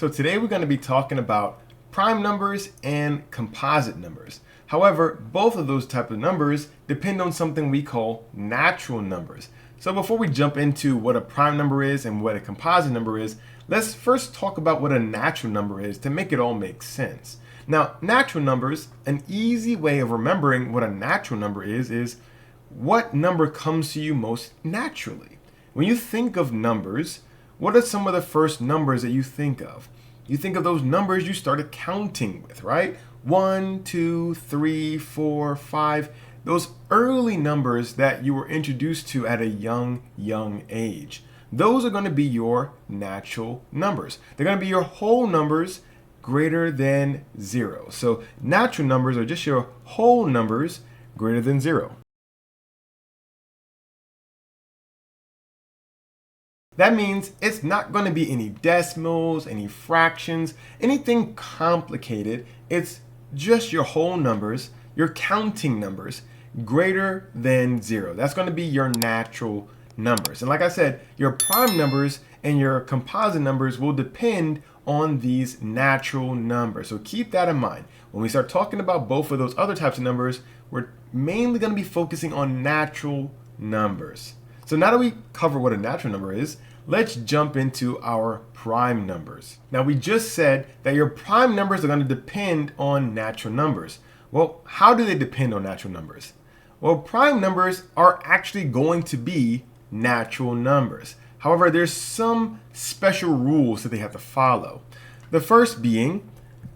So today we're going to be talking about prime numbers and composite numbers. However, both of those types of numbers depend on something we call natural numbers. So before we jump into what a prime number is and what a composite number is, let's first talk about what a natural number is to make it all make sense. Now, natural numbers, an easy way of remembering what a natural number is what number comes to you most naturally. When you think of numbers, what are some of the first numbers that you think of? You think of those numbers you started counting with, right? 1, 2, 3, 4, 5. Those early numbers that you were introduced to at a young age. Those are going to be your natural numbers. They're going to be your whole numbers greater than 0. So natural numbers are just your whole numbers greater than 0. That means it's not going to be any decimals, any fractions, anything complicated. It's just your whole numbers, your counting numbers, greater than 0. That's going to be your natural numbers. And like I said, your prime numbers and your composite numbers will depend on these natural numbers. So keep that in mind. When we start talking about both of those other types of numbers, we're mainly going to be focusing on natural numbers. So now that we cover what a natural number is, let's jump into our prime numbers. Now we just said that your prime numbers are going to depend on natural numbers. Well, how do they depend on natural numbers? Well, prime numbers are actually going to be natural numbers. However, there's some special rules that they have to follow. The first being,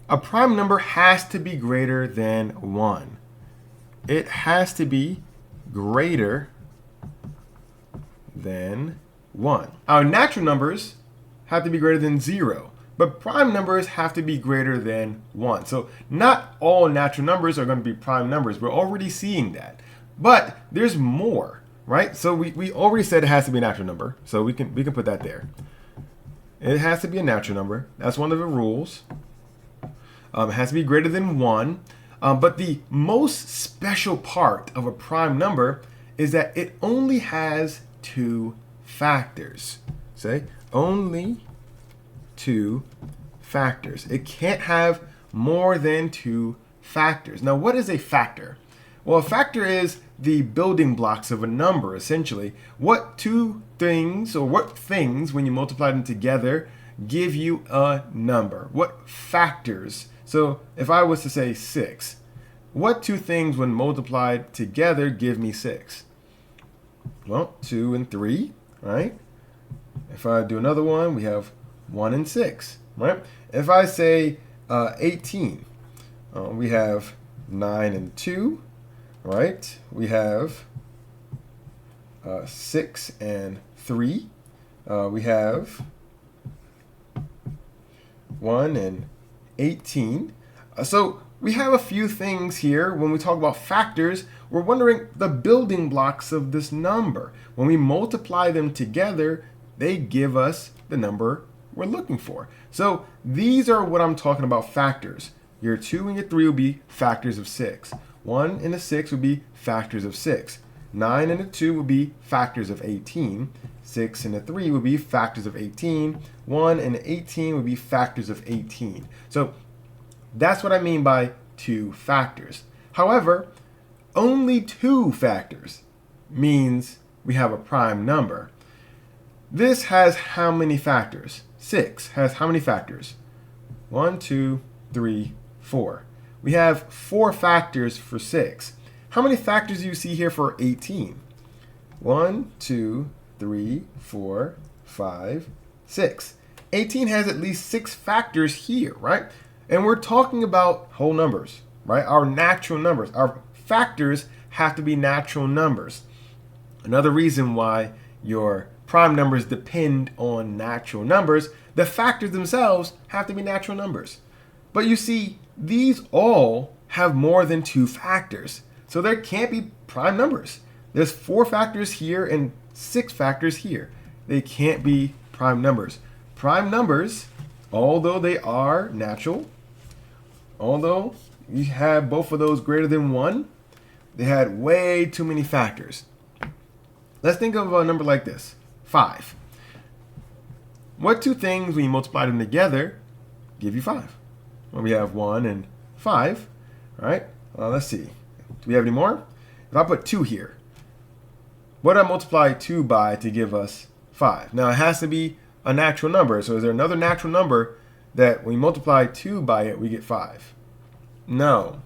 a prime number has to be greater than 1. It has to be greater than 1. Our natural numbers have to be greater than 0, but prime numbers have to be greater than 1. So not all natural numbers are going to be prime numbers. We're already seeing that. But there's more, right? So we already said it has to be a natural number, so we can put that there. It has to be a natural number. That's one of the rules. It has to be greater than 1. But the most special part of a prime number is that it only has 2 factors. Say only 2 factors. It can't have more than 2 factors. Now, what is a factor? Well, a factor is the building blocks of a number, essentially. What two things, or what things, when you multiply them together, give you a number? What factors? So if I was to say 6, what two things when multiplied together give me 6? Well, 2 and 3, right? If I do another one, we have 1 and 6, right? If I say 18, we have 9 and 2, right? We have 6 and 3. We have 1 and 18. So we have a few things here. When we talk about factors, we're wondering the building blocks of this number. When we multiply them together, they give us the number we're looking for. So these are what I'm talking about, factors. Your 2 and your 3 will be factors of 6. 1 and a 6 would be factors of 6. 9 and a 2 would be factors of 18. 6 and a 3 would be factors of 18. 1 and 18 would be factors of 18. So that's what I mean by 2 factors. However, only 2 factors means we have a prime number. This has how many factors? 6 has how many factors? 1, 2, 3, 4. We have 4 factors for 6. How many factors do you see here for 18? 1, 2, 3, 4, 5, 6. 18 has at least 6 factors here, right? And we're talking about whole numbers, right? Our natural numbers. Our factors have to be natural numbers. Another reason why your prime numbers depend on natural numbers, the factors themselves have to be natural numbers. But you see, these all have more than 2 factors. So there can't be prime numbers. There's 4 factors here and 6 factors here. They can't be prime numbers. Prime numbers, although they are natural, although you have both of those greater than 1, they had way too many factors. Let's think of a number like this, 5. What two things, when you multiply them together, give you 5. Well, we have 1 and 5, all right? Let's see. Do we have any more? If I put 2 here, what do I multiply 2 by to give us 5? Now, it has to be a natural number. So is there another natural number that when you multiply 2 by it, we get 5? No.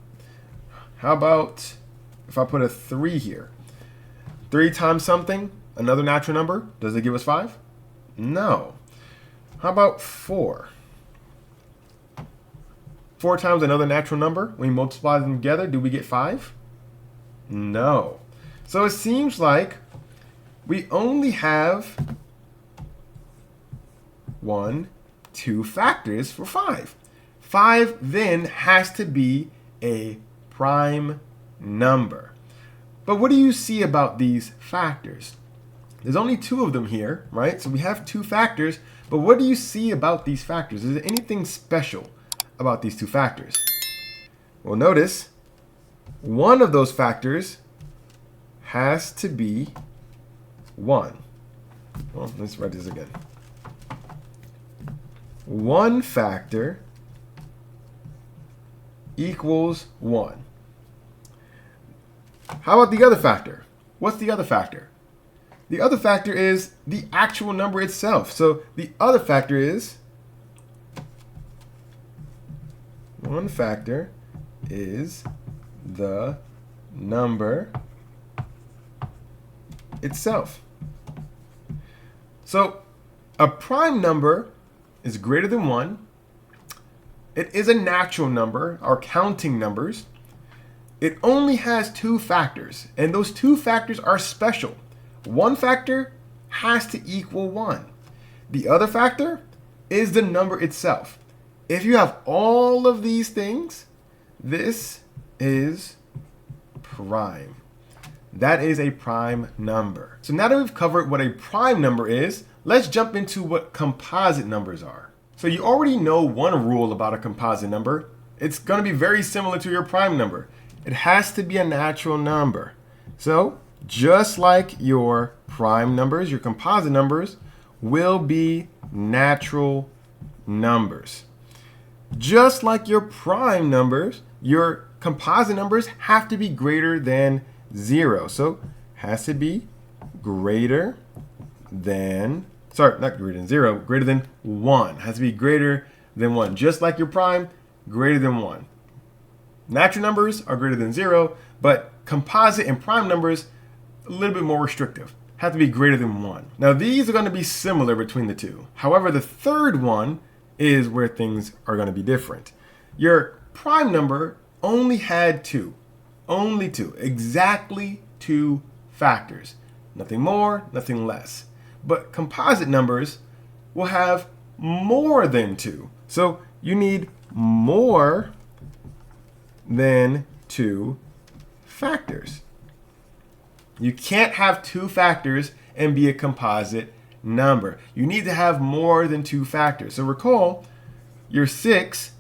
How about if I put a 3 here? 3 times something, another natural number, does it give us 5? No. How about 4? 4 times another natural number, when you multiply them together, do we get 5? No. So it seems like we only have 2 factors for 5. 5 then has to be a prime number. But what do you see about these factors? There's only 2 of them here, right? So we have 2 factors, but what do you see about these factors? Is there anything special about these 2 factors? Well, notice one of those factors has to be 1. Well, let's write this again. One factor equals 1. How about the other factor? What's the other factor? The other factor is the actual number itself. So the other factor is one factor is the number itself. So a prime number is greater than 1. It is a natural number, our counting numbers. It only has 2 factors, and those 2 factors are special. One factor has to equal 1. The other factor is the number itself. If you have all of these things, this is prime. That is a prime number. So now that we've covered what a prime number is, let's jump into what composite numbers are. So you already know one rule about a composite number. It's going to be very similar to your prime number. It has to be a natural number. So just like your prime numbers, your composite numbers will be natural numbers. Just like your prime numbers, your composite numbers have to be greater than 0. So has to be greater than, not greater than 0, greater than 1. Has to be greater than 1. Just like your prime, greater than 1. Natural numbers are greater than 0, but composite and prime numbers, a little bit more restrictive. Have to be greater than 1. Now these are going to be similar between the two. However, the third one is where things are going to be different. Your prime number only had 2. Only 2. Exactly 2 factors. Nothing more, nothing less. But composite numbers will have more than 2. So you need more than 2 factors. You can't have 2 factors and be a composite number. You need to have more than 2 factors. So recall, your 6,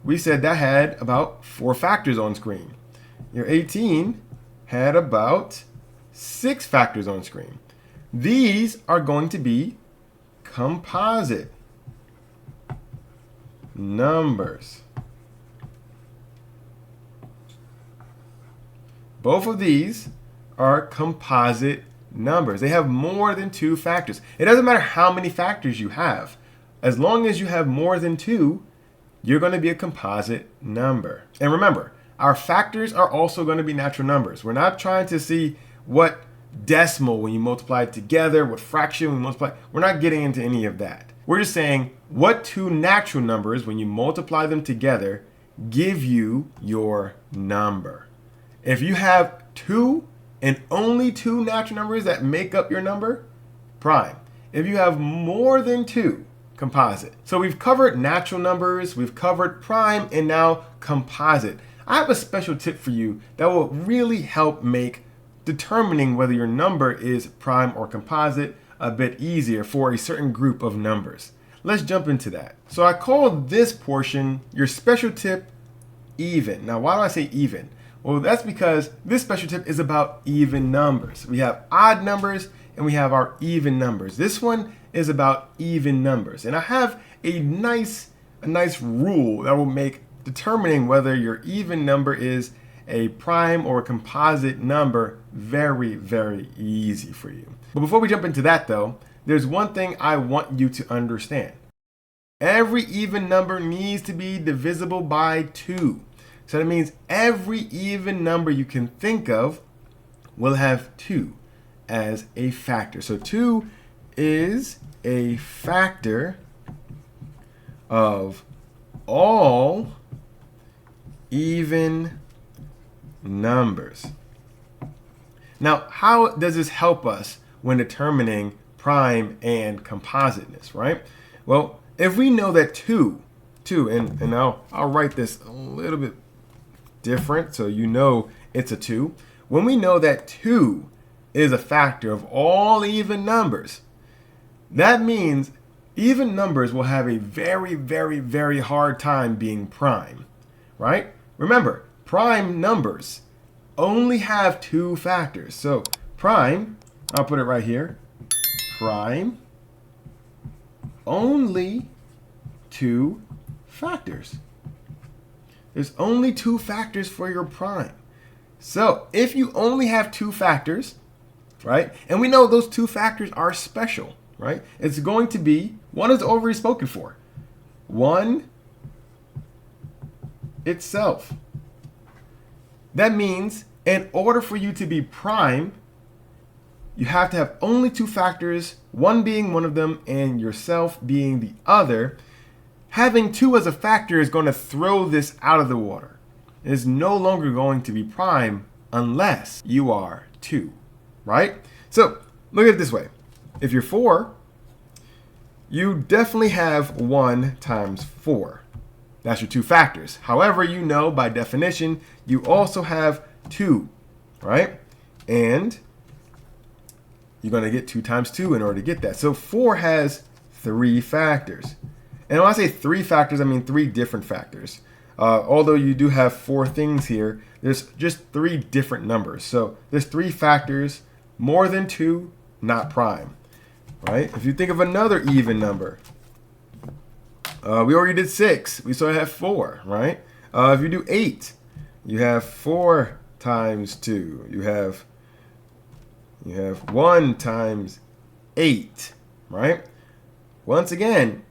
we said that had about 4 factors on screen. Your 18 had about 6 factors on screen. These are going to be composite numbers. Both of these are composite numbers. They have more than 2 factors. It doesn't matter how many factors you have. As long as you have more than 2, you're going to be a composite number. And remember, our factors are also going to be natural numbers. We're not trying to see what decimal when you multiply it together, what fraction when you multiply. We're not getting into any of that. We're just saying what 2 natural numbers, when you multiply them together, give you your number. If you have 2 and only 2 natural numbers that make up your number, prime. If you have more than 2, composite. So we've covered natural numbers, we've covered prime, and now composite. I have a special tip for you that will really help make determining whether your number is prime or composite a bit easier for a certain group of numbers. Let's jump into that. So I call this portion your special tip even. Now, why do I say even? Well, that's because this special tip is about even numbers. We have odd numbers and we have our even numbers. This one is about even numbers. And I have a nice a nice rule that will make determining whether your even number is a prime or a composite number very, very easy for you. But before we jump into that though, there's one thing I want you to understand. Every even number needs to be divisible by 2. So that means every even number you can think of will have 2 as a factor. So 2 is a factor of all even numbers. Now, how does this help us when determining prime and compositeness, right? Well, if we know that 2, and I'll write this a little bit different so you know it's a 2. When we know that 2 is a factor of all even numbers, that means even numbers will have a very, very, very hard time being prime, right? Remember, prime numbers only have 2 factors. So prime, I'll put it right here, prime, only 2 factors. There's only 2 factors for your prime. So if you only have 2 factors, right, and we know those 2 factors are special, right, it's going to be, one is already spoken for, 1 itself. That means in order for you to be prime, you have to have only 2 factors, 1 being one of them and yourself being the other. Having 2 as a factor is going to throw this out of the water. It is no longer going to be prime unless you are 2, right? So look at it this way. If you're 4, you definitely have 1 times 4. That's your 2 factors. However, you know by definition, you also have 2, right? And you're going to get 2 times 2 in order to get that. So 4 has 3 factors. And when I say 3 factors, I mean 3 different factors. Although you do have 4 things here, there's just 3 different numbers. So there's 3 factors, more than 2, not prime, right? If you think of another even number, we already did 6. We still have 4, right? If you do 8, you have 4 times 2. You have 1 times 8, right? Once again,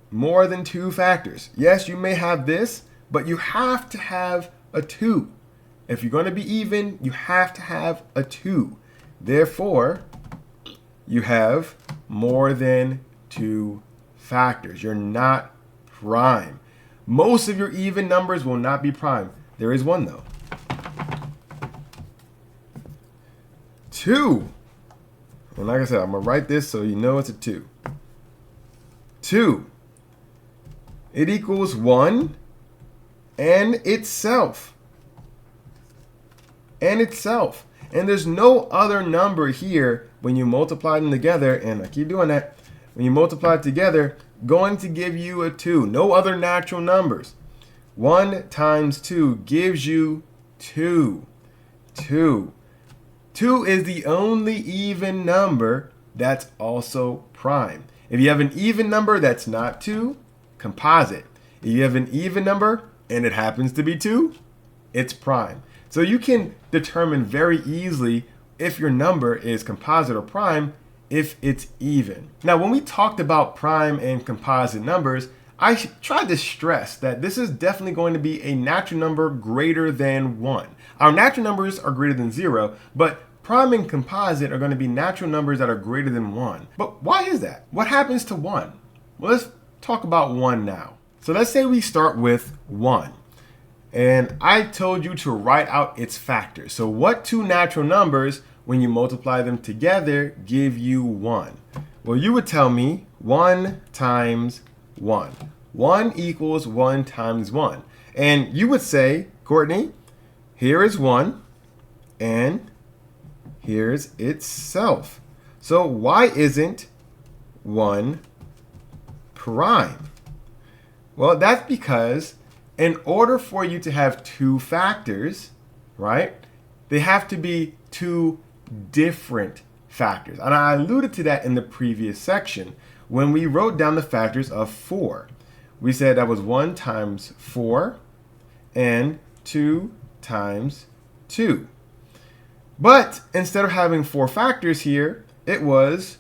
more than 2 factors. Yes, you may have this, but you have to have a 2. If you're going to be even, you have to have a 2. Therefore, you have more than 2 factors. You're not prime. Most of your even numbers will not be prime. There is one though. 2. And like I said, I'm going to write this so you know it's a 2. 2. It equals 1 and itself. And itself. And there's no other number here when you multiply them together, and I keep doing that, when you multiply it together, going to give you a 2. No other natural numbers. 1 times 2 gives you 2. 2. 2 is the only even number that's also prime. If you have an even number that's not 2, composite. If you have an even number and it happens to be 2, it's prime. So you can determine very easily if your number is composite or prime if it's even. Now, when we talked about prime and composite numbers, I tried to stress that this is definitely going to be a natural number greater than 1. Our natural numbers are greater than 0, but prime and composite are going to be natural numbers that are greater than 1. But why is that? What happens to 1? Well, let's talk about 1 now. So let's say we start with 1. And I told you to write out its factors. So what 2 natural numbers, when you multiply them together, give you 1? Well, you would tell me 1 times 1. 1 equals 1 times 1. And you would say, Courtney, here is 1, and here's itself. So why isn't 1 prime? Well, that's because in order for you to have 2 factors, right, they have to be 2 different factors. And I alluded to that in the previous section when we wrote down the factors of 4. we said that was 1 times 4 and 2 times 2. But instead of having 4 factors here, it was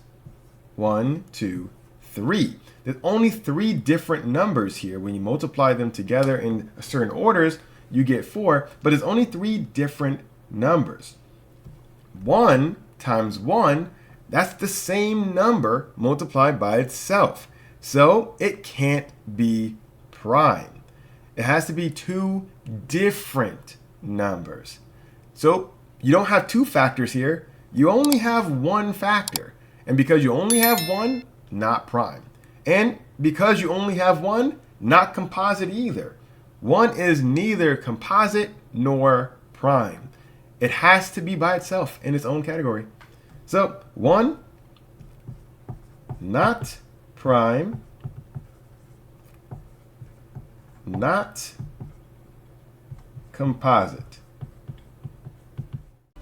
1, 2, 3. There's only 3 different numbers here. When you multiply them together in certain orders, you get 4, but it's only 3 different numbers. 1 times 1, that's the same number multiplied by itself. So it can't be prime. It has to be 2 different numbers. So you don't have 2 factors here. You only have 1 factor. And because you only have 1, not prime. And because you only have 1, not composite either. 1 is neither composite nor prime. It has to be by itself in its own category. So 1, not prime, not composite.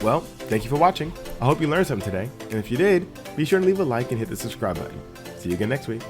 Well, thank you for watching. I hope you learned something today. And if you did, be sure to leave a like and hit the subscribe button. See you again next week.